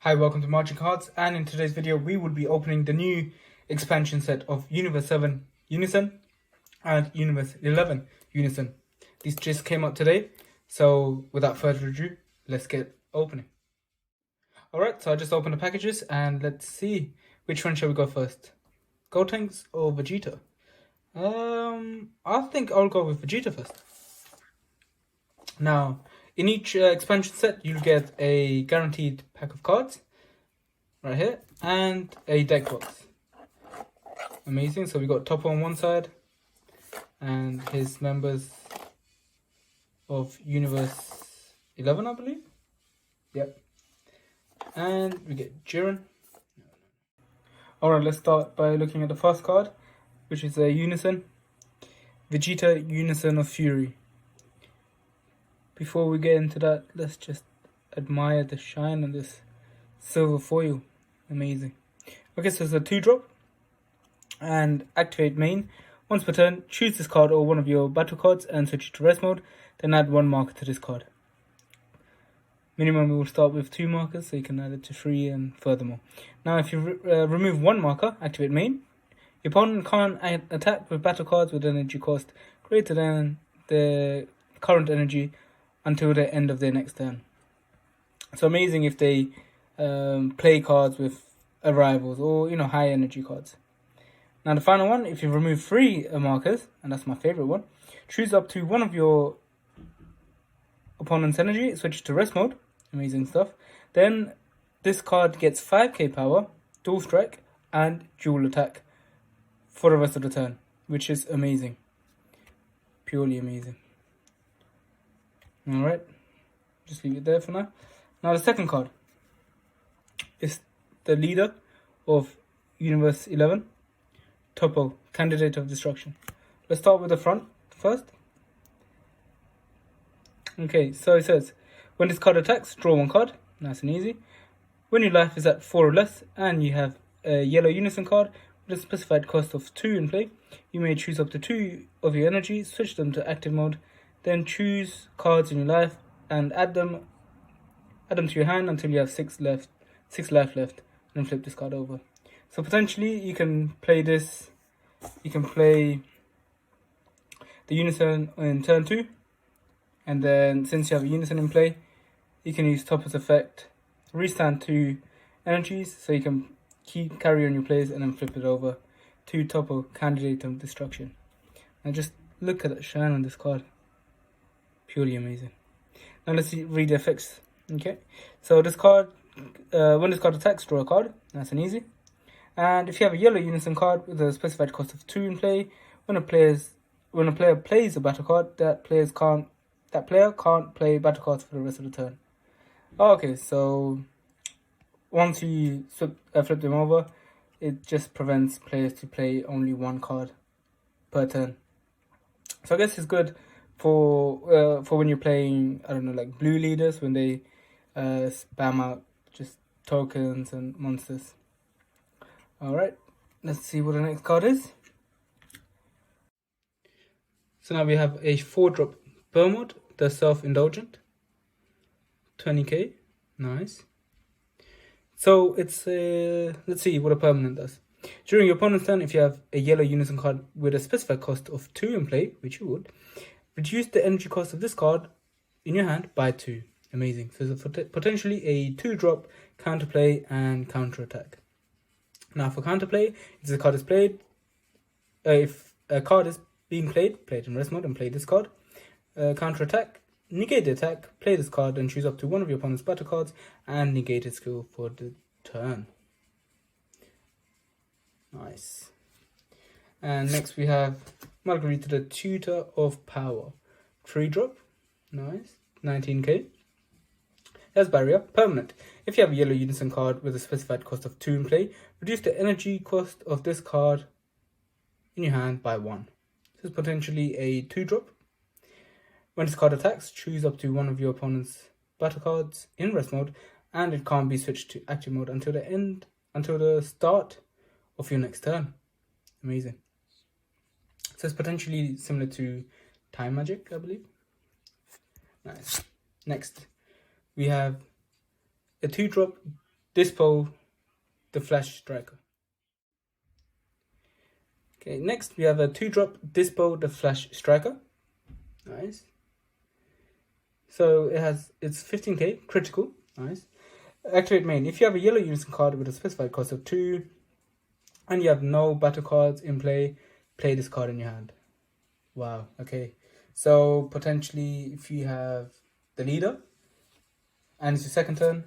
Hi, welcome to Margin Cards, and in today's video we will be opening the new expansion set of Universe 7 Unison and Universe 11 Unison. These just came out today, so without further ado, let's get opening. Alright, so I just opened the packages and let's see which one shall we go first. Gotenks or Vegeta? I think I'll go with Vegeta first. Now, in each expansion set, you'll get a guaranteed pack of cards right here and a deck box. Amazing. So we got Toppo on one side and his members of Universe 11, I believe. Yep. And we get Jiren. Alright, let's start by looking at the first card, which is a Unison. Vegeta Unison of Fury. Before we get into that, let's just admire the shine on this silver foil. Amazing. Okay, so it's a 2-drop. And activate main. Once per turn, choose this card or one of your battle cards and switch it to rest mode. Then add 1 marker to this card. Minimum we will start with 2 markers, so you can add it to 3 and furthermore. Now if you remove 1 marker, activate main. Your opponent can't attack with battle cards with energy cost greater than the current energy until the end of their next turn. So amazing if they play cards with arrivals or high energy cards. Now the final one, if you remove 3 markers, and that's my favorite one, choose up to one of your opponent's energy, switch to rest mode. Amazing stuff. Then this card gets 5k power, dual strike, and dual attack for the rest of the turn, which is amazing. Purely amazing. Alright, just leave it there for now. Now the second card is the leader of Universe 11, Toppo, Candidate of Destruction. Let's start with the front first. Okay, so it says, when this card attacks, draw 1 card. Nice and easy. When your life is at 4 or less, and you have a yellow Unison card with a specified cost of 2 in play, you may choose up to 2 of your energy, switch them to active mode, then choose cards in your life and add them to your hand until you have 6 life left, and then flip this card over. So potentially you can play this. You can play the Unison in turn 2, and then since you have a Unison in play, you can use Toppo's effect, restand 2 energies, so you can carry on your plays and then flip it over to Toppo, Candidate of Destruction. And just look at that shine on this card. Purely amazing. Now let's read the effects. Okay, so this card, when this card attacks, draw a card. Nice and easy. And if you have a yellow Unison card with a specified cost of 2 in play, when a player plays a battle card, that player can't play battle cards for the rest of the turn. Okay, so once you flip them over, it just prevents players to play only 1 card per turn. So I guess it's good for when you're playing, I don't know, like blue leaders, when they spam out just tokens and monsters. Alright, let's see what the next card is. So now we have a 4-drop Bermod, the Self-Indulgent. 20k, nice. So it's let's see what a permanent does. During your opponent's turn, if you have a yellow Unison card with a specified cost of 2 in play, which you would, reduce the energy cost of this card in your hand by 2. Amazing. So it's potentially a 2-drop counterplay and counter attack. Now for counterplay, if a card is played, if a card is being played, play it in rest mode and play this card. Counter attack, negate the attack, play this card and choose up to one of your opponent's battle cards and negate its skill for the turn. Nice. And next we have Margarita, the Tutor of Power. 3-drop. Nice. 19k. There's barrier. Permanent. If you have a yellow Unison card with a specified cost of 2 in play, reduce the energy cost of this card in your hand by 1. This is potentially a 2-drop. When this card attacks, choose up to one of your opponent's battle cards in rest mode, and it can't be switched to active mode until the start of your next turn. Amazing. So it's potentially similar to Time Magic, I believe. Nice. Next, we have a 2-drop Dispo the Flash Striker. Okay, next we have a 2-drop Dispo the Flash Striker. Nice. So it's 15k critical. Nice. Activate main. If you have a yellow Unison card with a specified cost of 2 and you have no battle cards in play, play this card in your hand. Wow, okay. So potentially if you have the leader and it's your second turn,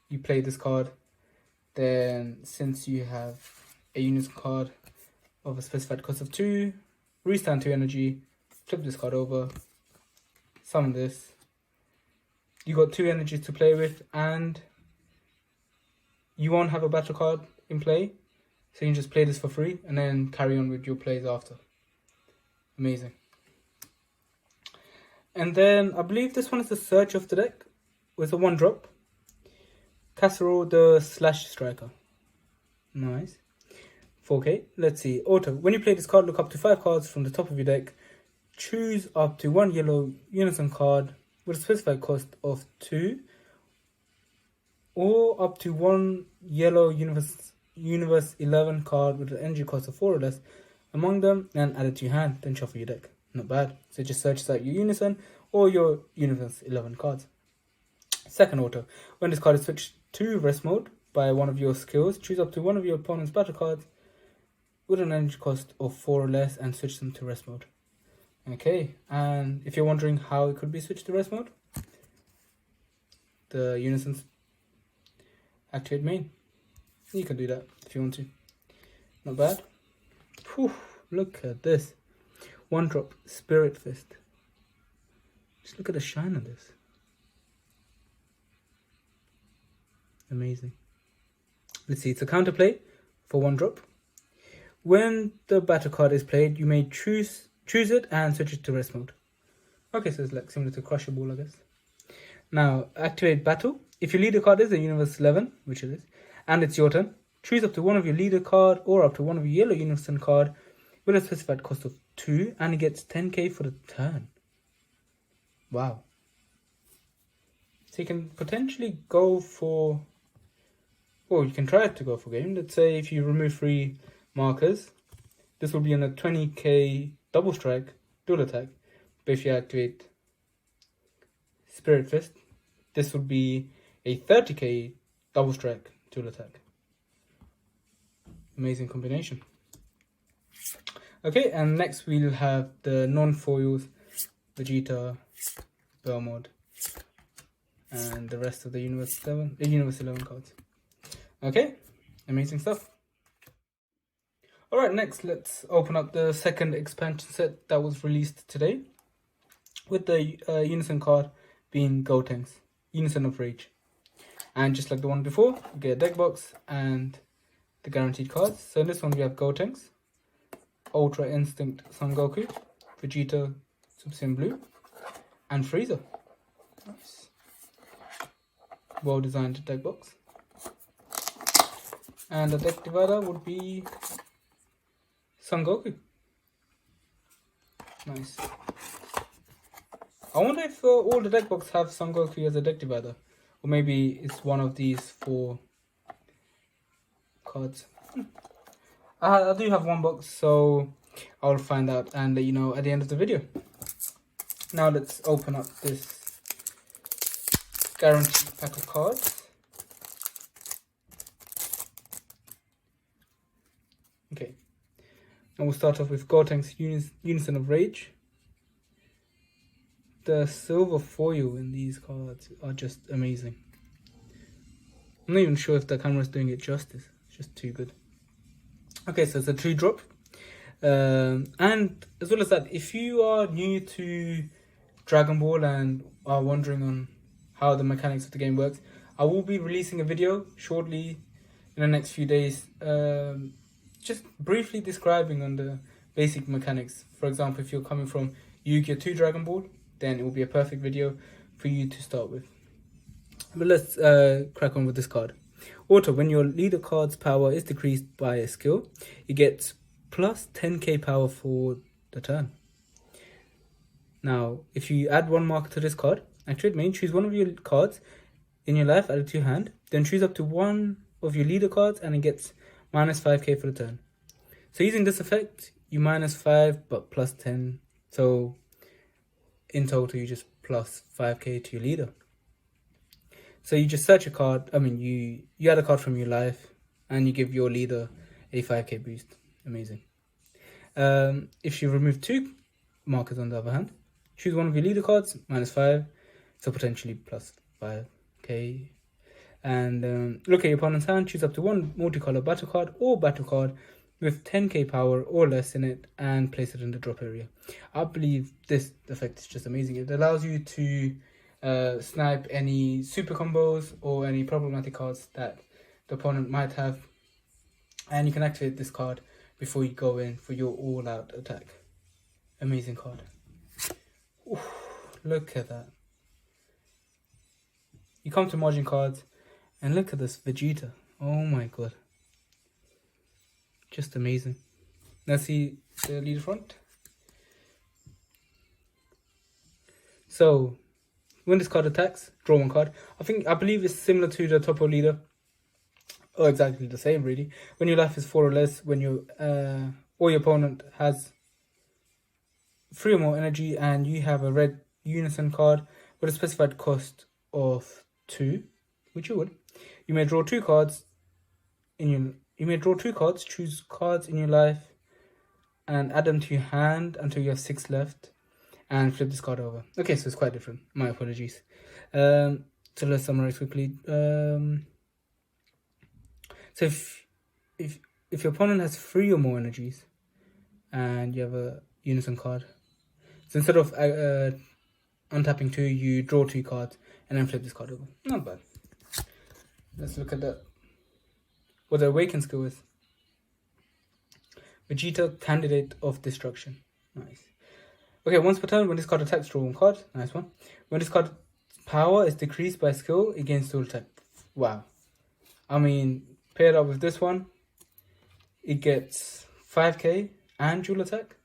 you play this card. Then since you have a Unison card of a specified cost of 2, restand 2 energy, flip this card over, summon this. You got 2 energies to play with and you won't have a battle card in play. So you can just play this for free and then carry on with your plays after. Amazing. And then I believe this one is the search of the deck with a 1-drop. Casserole the Slash Striker. Nice. 4k. Let's see. Auto. When you play this card, look up to 5 cards from the top of your deck. Choose up to 1 yellow Unison card with a specified cost of 2. Or up to 1 yellow Universe 11 card with an energy cost of 4 or less among them and add it to your hand, then shuffle your deck. Not bad. So it just searches out your Unison or your Universe 11 cards. Second auto. When this card is switched to rest mode by one of your skills, choose up to 1 of your opponent's battle cards with an energy cost of 4 or less and switch them to rest mode. Okay, and if you're wondering how it could be switched to rest mode, the Unison's activate main. You can do that if you want to. Not bad. Whew, look at this. 1-drop Spirit Fist. Just look at the shine on this. Amazing. Let's see, it's a counterplay for 1-drop. When the battle card is played, you may choose it and switch it to rest mode. Okay, so it's like similar to Crusher Ball, I guess. Now, activate battle. If your leader card is a Universe 11, which it is, and it's your turn, choose up to 1 of your leader card or up to 1 of your yellow Unison card with a specified cost of 2 and it gets 10k for the turn. Wow. So you can potentially go for, well, you can try to go for game. Let's say if you remove 3 markers, this will be on a 20k double strike, dual attack. But if you activate Spirit Fist, this would be a 30k double strike, dual attack. Amazing combination. Okay, and next we'll have the non-foils, Vegeta, Belmod, and the rest of the Universe 11 cards. Okay, amazing stuff. Alright, next let's open up the second expansion set that was released today, with the Unison card being Gotenks, Unison of Rage. And just like the one before, you get a deck box and the guaranteed cards. So in this one we have Gotenks, Ultra Instinct Son Goku, Vegeta Super Saiyan Blue, and Frieza. Nice. Well designed deck box. And the deck divider would be Son Goku. Nice. I wonder if all the deck box have Son Goku as a deck divider. Or maybe it's one of these 4 cards. I do have one box, so I'll find out and let you know at the end of the video. Now let's open up this guaranteed pack of cards. Okay. And we'll start off with Gotenks Unison of Rage. The silver foil in these cards are just amazing. I'm not even sure if the camera is doing it justice. It's just too good. Okay, so it's a 2-drop. And as well as that, if you are new to Dragon Ball and are wondering on how the mechanics of the game works, I will be releasing a video shortly in the next few days, just briefly describing on the basic mechanics. For example, if you're coming from Yu-Gi-Oh! To Dragon Ball, then it will be a perfect video for you to start with. But let's crack on with this card. Auto, when your leader card's power is decreased by a skill, it gets plus 10k power for the turn. Now, if you add 1 marker to this card, activate main, choose 1 of your cards in your life added to your hand. Then choose up to one of your leader cards and it gets minus 5k for the turn. So using this effect, you minus 5 but plus 10. So in total, you just plus 5k to your leader. So you just search a card. I mean, you add a card from your life and you give your leader a 5k boost. Amazing. If you remove 2 markers on the other hand, choose one of your leader cards, minus 5. So potentially plus 5k. And look at your opponent's hand, choose up to one multicolor battle card or battle card with 10k power or less in it and place it in the drop area. I believe this effect is just amazing. It allows you to snipe any super combos or any problematic cards that the opponent might have, and you can activate this card before you go in for your all-out attack. Amazing card. Ooh, look at that. You come to margin cards and look at this Vegeta. Oh my god. Just amazing. Let's see the leader front. So when this card attacks, draw 1 card. I believe it's similar to the topo leader. Or exactly the same really. When your life is 4 or less, when you or your opponent has 3 or more energy and you have a red Unison card with a specified cost of 2, which you would, you may draw 2 cards choose cards in your life and add them to your hand until you have 6 left and flip this card over. Okay, so it's quite different. My apologies. So let's summarize quickly. So if your opponent has 3 or more energies and you have a Unison card, so instead of untapping 2, you draw 2 cards and then flip this card over. Not bad. Let's look at what the awaken skill is. Vegeta, Candidate of Destruction. Nice. Okay, once per turn, when this card attacks, draw 1 card. Nice one. When this card's power is decreased by skill, it gains dual attack. Wow. I mean, paired up with this one, it gets 5k and dual attack.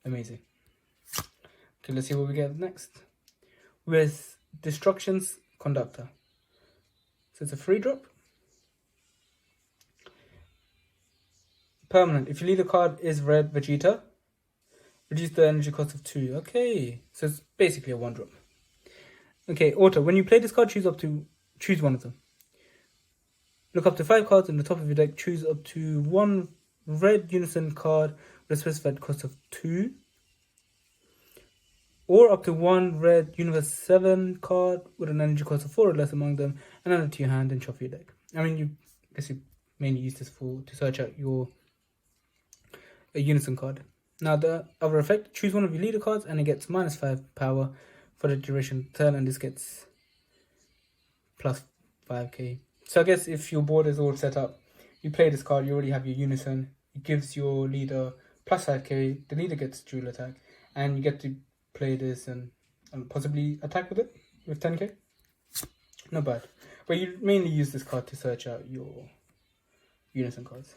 Amazing. Okay, let's see what we get next. With Destruction's Conductor. So it's a free drop. Permanent. If your leader card is red Vegeta, reduce the energy cost of 2. Okay, so it's basically a 1 drop. Okay, auto. When you play this card, choose one of them. Look up to 5 cards in the top of your deck. Choose up to 1 red Unison card with a specified cost of 2. Or up to 1 red Universe 7 card with an energy cost of 4 or less among them, and add it to your hand and shuffle your deck. I mean, I guess you mainly use this to search out a Unison card. Now the other effect, choose one of your leader cards and it gets minus 5 power for the duration of the turn, and this gets plus 5k. So I guess if your board is all set up, you play this card, you already have your Unison, it gives your leader plus 5k, the leader gets dual attack, and you get to play this and possibly attack with it with 10k. Not bad. But you mainly use this card to search out your Unison cards.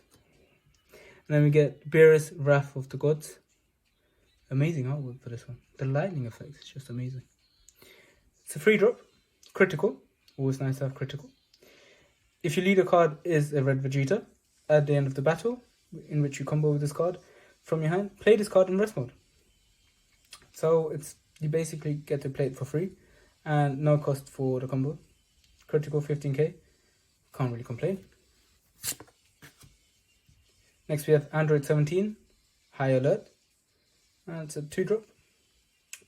And then we get Beerus, Wrath of the Gods. Amazing artwork for this one. The lightning effect is just amazing. It's a free drop. Critical. Always nice to have critical. If your leader card is a red Vegeta, at the end of the battle, in which you combo with this card from your hand, play this card in rest mode. So you basically get to play it for free and no cost for the combo. Critical 15k. Can't really complain. Next we have Android 17, High Alert. And it's a 2 drop.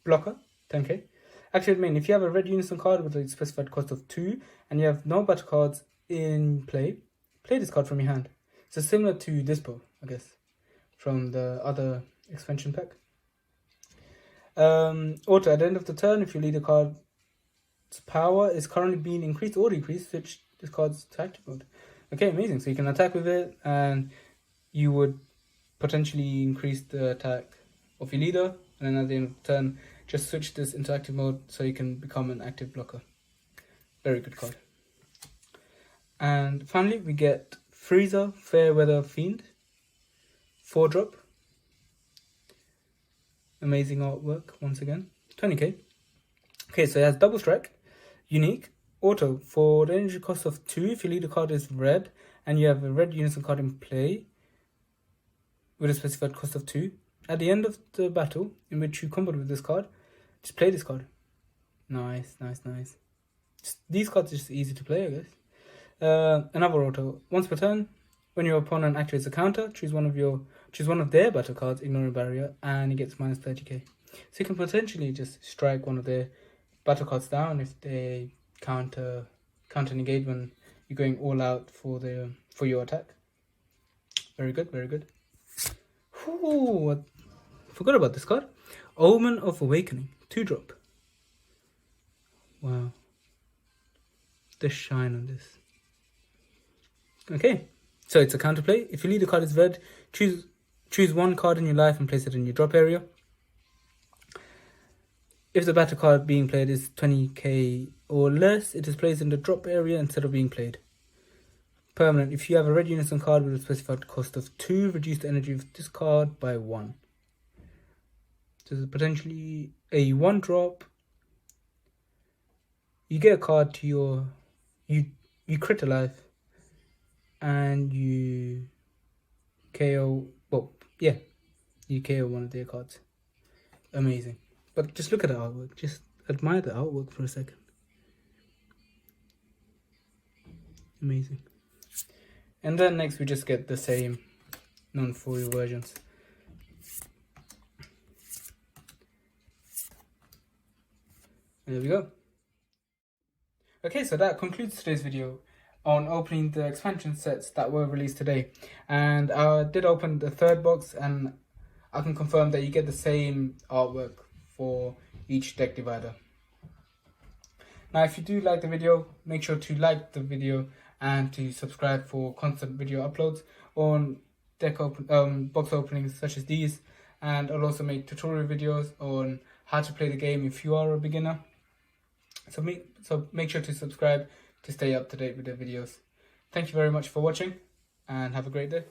Blocker, 10k. Activate main. If you have a red Unison card with a specified cost of 2 and you have no battle cards in play, play this card from your hand. So similar to Dispo, I guess, from the other expansion pack. Auto, at the end of the turn, if your leader card's power is currently being increased or decreased, switch this card's to active mode. Okay, amazing. So you can attack with it and you would potentially increase the attack of your leader, and then at the end of the turn, just switch this into active mode so you can become an active blocker. Very good card. And finally, we get Frieza, Fairweather Fiend. 4 drop. Amazing artwork once again. 20k. Okay, so it has double strike, unique, Auto, for the energy cost of 2, if your leader card is red and you have a red Unison card in play with a specified cost of 2, at the end of the battle in which you comboed with this card, just play this card. Nice. These cards are just easy to play, I guess. Another auto. Once per turn, when your opponent activates a counter, choose one of their battle cards, ignoring barrier, and he gets minus 30k. So you can potentially just strike one of their battle cards down if they counter negate when you're going all out for your attack. Very good. Ooh, I forgot about this card. Omen of Awakening, 2-drop. Wow. The shine on this. Okay, so it's a counterplay. If your leader card is red, choose one card in your life and place it in your drop area. If the battle card being played is 20k or less, it is placed in the drop area instead of being played. Permanent. If you have a red Unison card with a specified cost of 2, reduce the energy of this card by 1. So it's potentially a 1-drop. You get a card to your... You crit a life. And you KO... Well, yeah. You KO one of their cards. Amazing. But just look at the artwork. Just admire the artwork for a second. Amazing. And then next we just get the same non-foil versions. There we go. Okay, so that concludes today's video on opening the expansion sets that were released today. And I did open the third box, and I can confirm that you get the same artwork for each deck divider. Now, if you do like the video, make sure to like the video and to subscribe for constant video uploads on box openings such as these. And I'll also make tutorial videos on how to play the game if you are a beginner. So make sure to subscribe to stay up to date with the videos. Thank you very much for watching, and have a great day.